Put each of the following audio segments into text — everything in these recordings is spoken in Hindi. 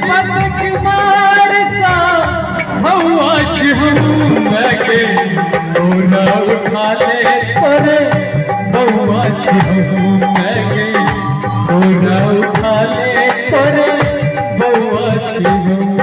पलक मारता हवाच हम के बोला उठा ले तोरे हवाच हम के बोला उठा ले तोरे हवाच हम।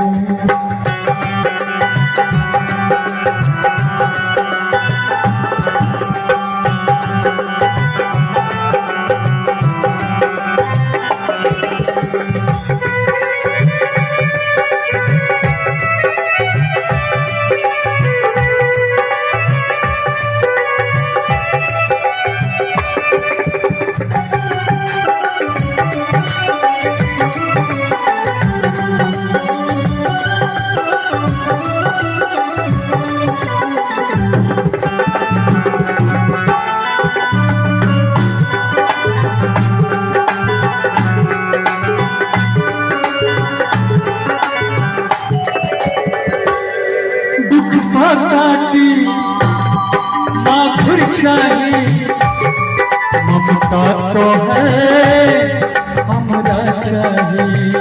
काटी माधुर चाही ममता तो है हमरा चाहिए।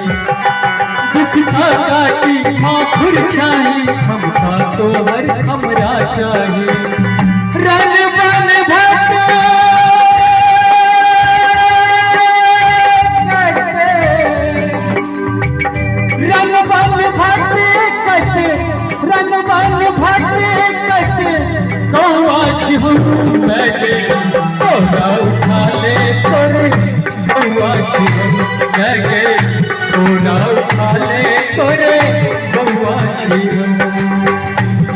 दुख काटी माधुर चाही ममता तो है हमरा चाहिए। रन बन भटे रन बन भटे कटे रन बन भटे कटे कौआच हम बैठे बोला उठा ले तोरे कौआच हम बैठे बोला उठा ले तोरे कौआच हम।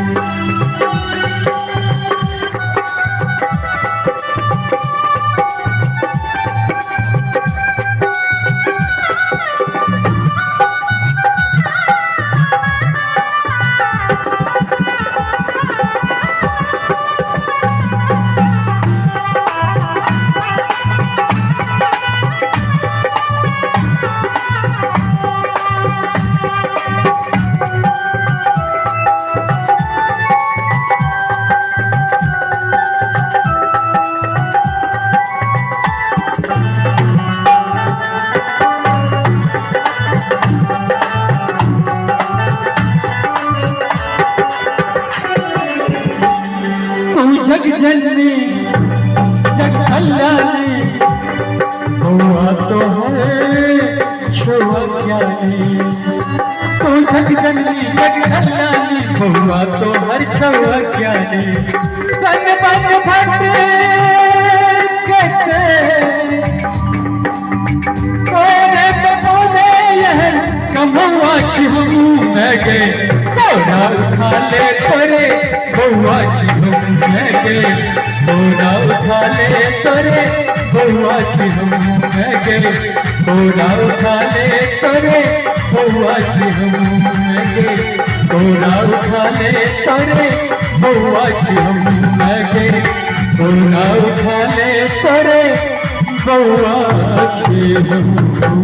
जग जननी जग कल्याणी हुआ तो है छुआ ज्ञानी। तू जग जननी जग कल्याणी हुआ तो हर छुआ ज्ञानी। संग बन भटे कहते तोरे बोले यह कमहुआ हम गए बोला उठा ले तोरे बउआ की हम गए बोला उठा ले तोरे बउआ की हम गए बोला उठा ले तोरे बउआ की हम गए बोला उठा ले तोरे बउआ की हम गए बोला उठा ले तोरे बउआ की हम।